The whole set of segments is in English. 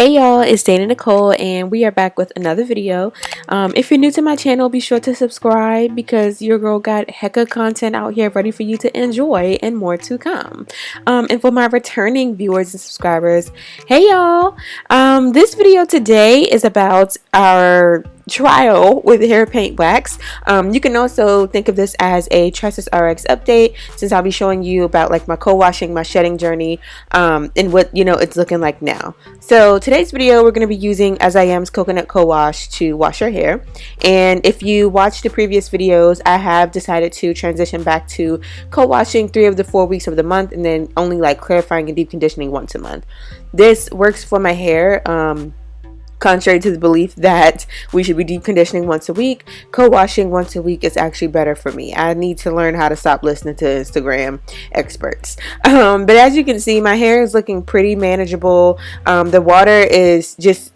Hey y'all, it's Dana Nicole and we are back with another video. If you're new to my channel, be sure to subscribe because your girl got hecka content out here ready for you to enjoy and more to come. And for my returning viewers and subscribers, hey y'all, this video today is about our trial with hair paint wax. You can also think of this as a Tresses RX update, since I'll be showing you about like my co-washing, my shedding journey, and what it's looking like now. So today's video we're going to be using I Am Coconut CoWash to wash our hair. And if you watched the previous videos, I have decided to transition back to co-washing 3 of the 4 weeks of the month, and then only like clarifying and deep conditioning once a month. This works for my hair. Contrary to the belief that we should be deep conditioning once a week, co-washing once a week is actually better for me. I need to learn how to stop listening to Instagram experts. But as you can see, my hair is looking pretty manageable. The water is just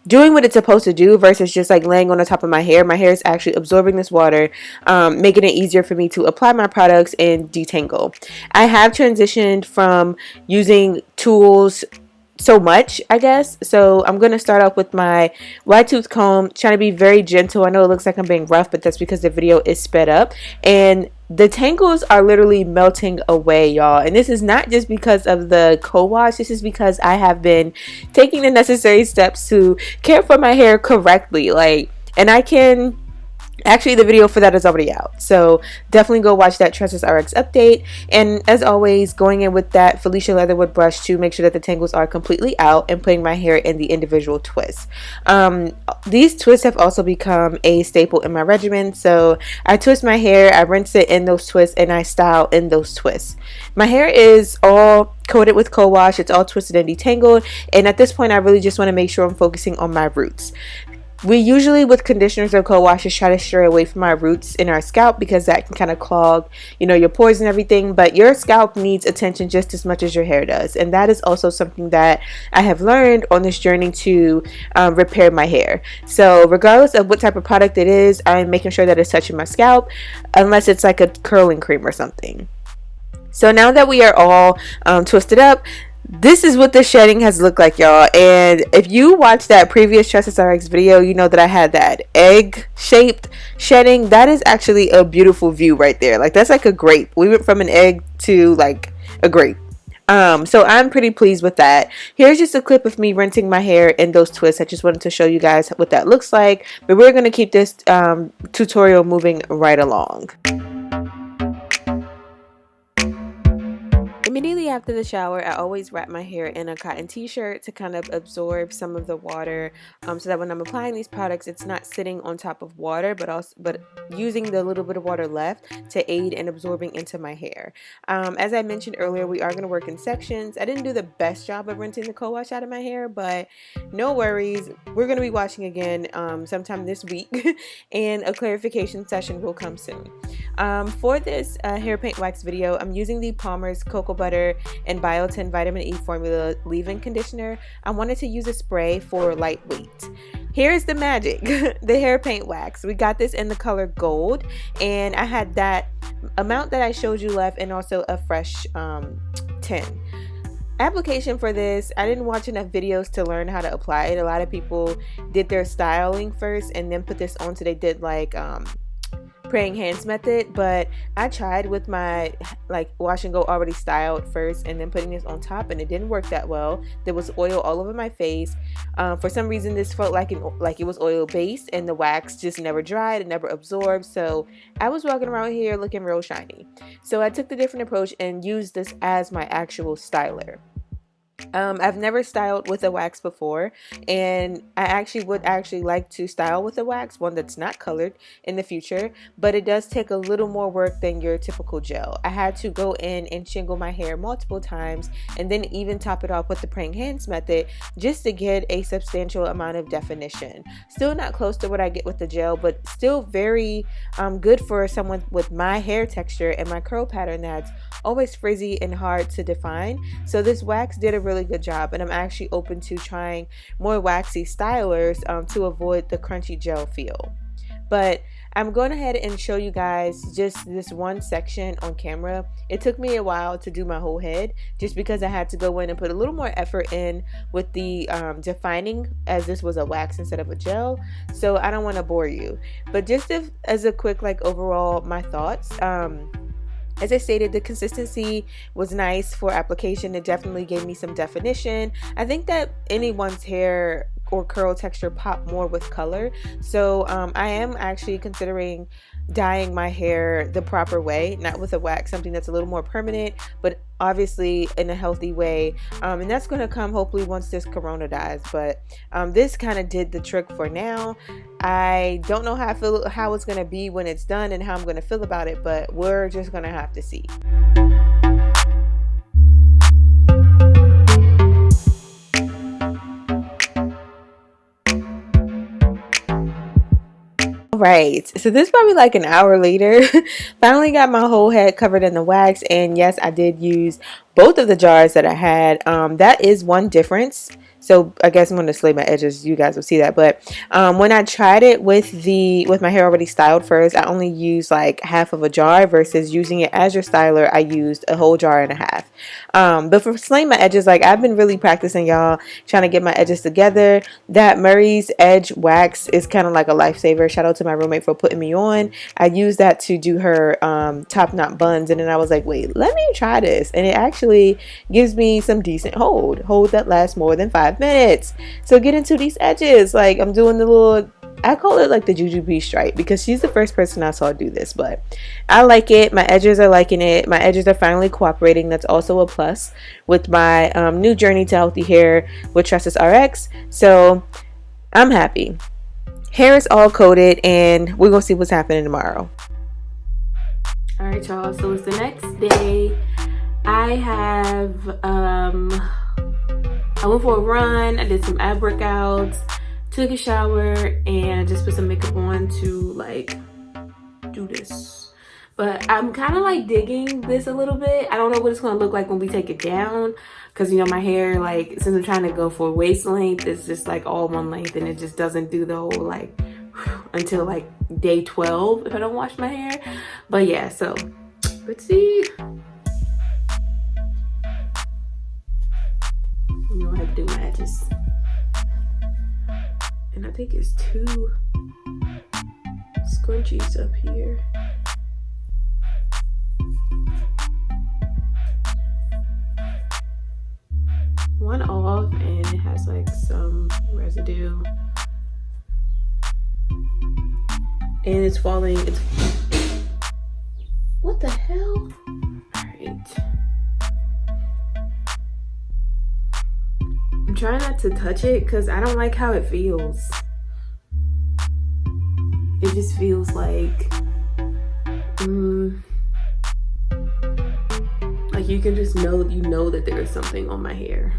doing what it's supposed to do versus just like laying on the top of my hair. My hair is actually absorbing this water, making it easier for me to apply my products and detangle. I have transitioned from using tools so much, I guess. So I'm going to start off with my wide tooth comb, trying to be very gentle. I know it looks like I'm being rough, but that's because the video is sped up and the tangles are literally melting away, y'all. And this is not just because of the co-wash. This is because I have been taking the necessary steps to care for my hair correctly. Actually, the video for that is already out, so definitely go watch that Tresses RX update. And as always, going in with that Felicia Leatherwood brush to make sure that the tangles are completely out and putting my hair in the individual twists. These twists have also become a staple in my regimen, so I twist my hair, I rinse it in those twists, and I style in those twists. My hair is all coated with co-wash, it's all twisted and detangled, and at this point I really just want to make sure I'm focusing on my roots. We usually with conditioners or co-washes try to stray away from our roots in our scalp because that can kind of clog, your pores and everything, but your scalp needs attention just as much as your hair does. And that is also something that I have learned on this journey to repair my hair. So regardless of what type of product it is, I'm making sure that it's touching my scalp, unless it's like a curling cream or something. So now that we are all twisted up, this is what the shedding has looked like, y'all. And if you watched that previous Tresses RX video, you know that I had that egg shaped shedding. That is actually a beautiful view right there. Like, that's like a grape. We went from an egg to like a grape. So I'm pretty pleased with that. Here's just a clip of me rinsing my hair in those twists. I just wanted to show you guys what that looks like, but we're going to keep this tutorial moving right along. Immediately after the shower, I always wrap my hair in a cotton t-shirt to kind of absorb some of the water, so that when I'm applying these products, it's not sitting on top of water, but using the little bit of water left to aid in absorbing into my hair. As I mentioned earlier, we are going to work in sections. I didn't do the best job of rinsing the co-wash out of my hair, but no worries. We're going to be washing again sometime this week, and a clarification session will come soon. For this hair paint wax video, I'm using the Palmer's Cocoa Butter and Biotin Vitamin E Formula leave-in conditioner. I wanted to use a spray for lightweight. Here's the magic. The hair paint wax. We got this in the color gold, and I had that amount that I showed you left, and also a fresh tin. Application for this, I didn't watch enough videos to learn how to apply it. A lot of people did their styling first and then put this on, so they did like praying hands method, but I tried with my wash and go already styled first and then putting this on top, and it didn't work that well. There was oil all over my face. For some reason this felt like it was oil based, and the wax just never dried, it never absorbed, so I was walking around here looking real shiny. So I took the different approach and used this as my actual styler. I've never styled with a wax before, and I would like to style with a wax, one that's not colored, in the future, but it does take a little more work than your typical gel. I had to go in and shingle my hair multiple times and then even top it off with the praying hands method just to get a substantial amount of definition. Still not close to what I get with the gel, but still very good for someone with my hair texture and my curl pattern that's always frizzy and hard to define. So this wax did a really good job, and I'm actually open to trying more waxy stylers to avoid the crunchy gel feel. But I'm going ahead and show you guys just this one section on camera. It took me a while to do my whole head just because I had to go in and put a little more effort in with the defining, as this was a wax instead of a gel. So I don't want to bore you, but just as a quick like overall my thoughts. As I stated, the consistency was nice for application. It definitely gave me some definition. I think that anyone's hair or curl texture pop more with color. So I am actually considering dyeing my hair the proper way, not with a wax, something that's a little more permanent, but obviously in a healthy way. And that's going to come hopefully once this corona dies. But this kind of did the trick for now. I don't know how it's going to be when it's done and how I'm going to feel about it, but we're just going to have to see. Right, so this is probably like an hour later. Finally got my whole head covered in the wax, and yes, I did use both of the jars that I had. That is one difference. So I guess I'm going to slay my edges. You guys will see that. But when I tried it with my hair already styled first, I only used like half of a jar versus using it as your styler. I used a whole jar and a half. But for slaying my edges, like I've been really practicing, y'all, trying to get my edges together. That Murray's Edge wax is kind of like a lifesaver. Shout out to my roommate for putting me on. I used that to do her top knot buns, and then I was like, wait, let me try this, and it actually gives me some decent hold that lasts more than 5 minutes. So get into these edges. Like I'm doing the little, I call it like the Jujubee stripe because she's the first person I saw do this, but I like it. My edges are liking it. My edges are finally cooperating. That's also a plus with my new journey to healthy hair with Tresses RX. So I'm happy. Hair is all coated, and we're gonna see what's happening tomorrow. All right, y'all, so it's the next day. I went for a run. I did some ab workouts, took a shower, and I just put some makeup on to like do this. But I'm kind of like digging this a little bit. I don't know what it's going to look like when we take it down, because you know my hair, like since I'm trying to go for waist length, it's just like all one length, and it just doesn't do the whole like until like day 12 if I don't wash my hair. But yeah, so let's see. You know, I have to do my edges. And I think it's 2 scrunchies up here. One off, and it has like some residue. And it's falling. What the hell? Alright. I'm trying not to touch it because I don't like how it feels. It just feels like you can just know that there is something on my hair.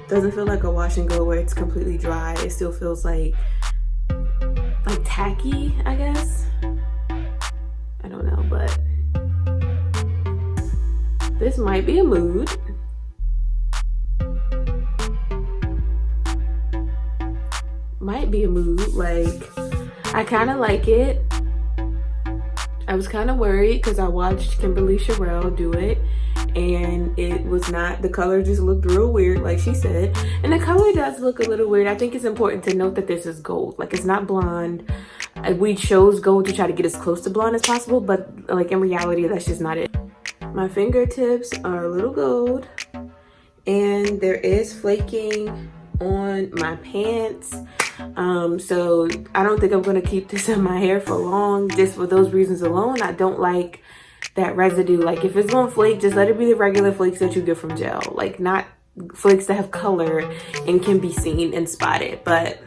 Doesn't feel like a wash and go where it's completely dry. It still feels like tacky, I guess. I don't know, but this might be a mood. Might be a mood. Like, I kind of like it. I was kind of worried because I watched Kimberly Sherrill do it, and it was not, the color just looked real weird, like she said. And the color does look a little weird. I think it's important to note that this is gold. Like, it's not blonde. We chose gold to try to get as close to blonde as possible, but like in reality, that's just not it. My fingertips are a little gold, and there is flaking on my pants. So I don't think I'm gonna keep this in my hair for long, just for those reasons alone. I don't like that residue. Like, if it's gonna flake, just let it be the regular flakes that you get from gel, like not flakes that have color and can be seen and spotted. But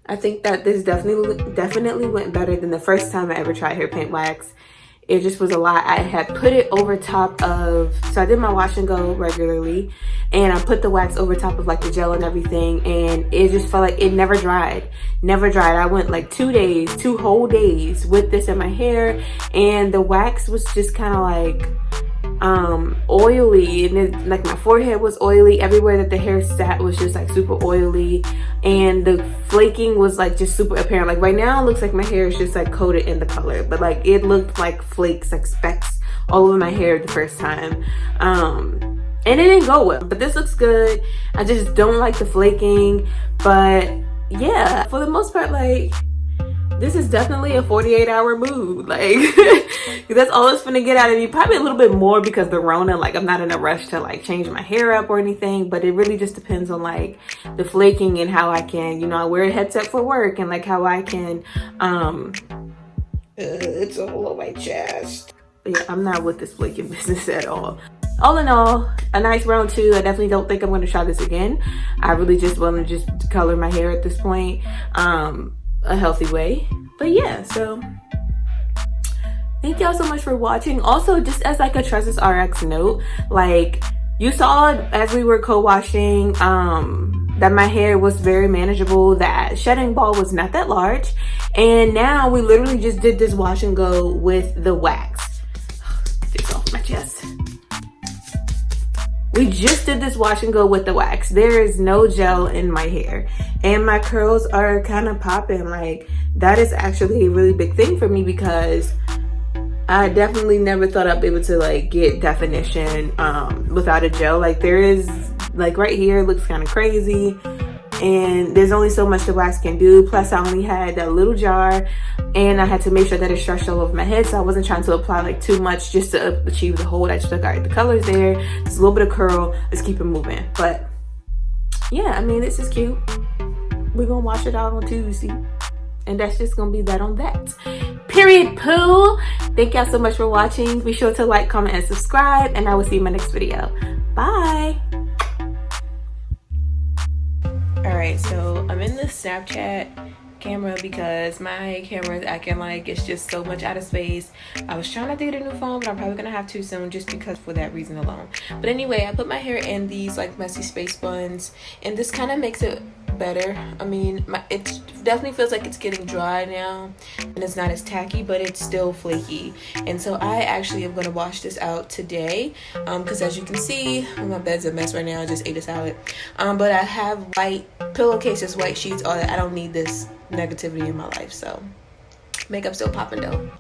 I think that this definitely went better than the first time I ever tried hair paint wax. It just was a lot. I had put it over top of, so I did my wash and go regularly, and I put the wax over top of like the gel and everything, and it just felt like it never dried. I went like 2 whole days with this in my hair, and the wax was just kind of like oily, and it, like my forehead was oily. Everywhere that the hair sat was just like super oily, and the flaking was like just super apparent. Like right now it looks like my hair is just like coated in the color, but like it looked like flakes, like specks all over my hair the first time. And it didn't go well, but this looks good. I just don't like the flaking, but yeah, for the most part, like this is definitely a 48-hour mood. Like that's all it's gonna get out of me. Probably a little bit more because the Rona, like I'm not in a rush to like change my hair up or anything, but it really just depends on like the flaking and how I can, you know, I wear a headset for work, and like how I can, it's all on my chest. But yeah, I'm not with this flaking business at all. All in all, a nice round 2. I definitely don't think I'm going to try this again. I really just want to just color my hair at this point, a healthy way. But yeah, so thank y'all so much for watching. Also, just as like a Tresses RX note, like you saw as we were co-washing, that my hair was very manageable, that shedding ball was not that large, and now we literally just did this wash and go with the wax. Get this off my chest. We just did this wash and go with the wax. There is no gel in my hair, and my curls are kind of popping. Like that is actually a really big thing for me, because I definitely never thought I'd be able to like get definition without a gel. Like there is, like right here, it looks kind of crazy, and there's only so much the wax can do. Plus I only had that little jar, and I had to make sure that it stretched all over my head, so I wasn't trying to apply like too much just to achieve the hold. I just like, all right, the color's there, there's a little bit of curl, let's keep it moving. But yeah, I mean, this is cute. We're gonna wash it out on Tuesday, and that's just gonna be that on that. Period poo. Thank y'all so much for watching. Be sure to like, comment, and subscribe, and I will see you in my next video. Bye. All right, so I'm in the Snapchat camera because my camera is acting like it's just so much out of space. I was trying not to get a new phone, but I'm probably gonna have to soon, just because for that reason alone. But anyway, I put my hair in these like messy space buns, and this kind of makes it better. I mean, it definitely feels like it's getting dry now, and it's not as tacky, but it's still flaky. And so I actually am gonna wash this out today, because as you can see, my bed's a mess right now. I just ate a salad, but I have white pillowcases, white sheets, all that. I don't need this negativity in my life, so makeup still popping though.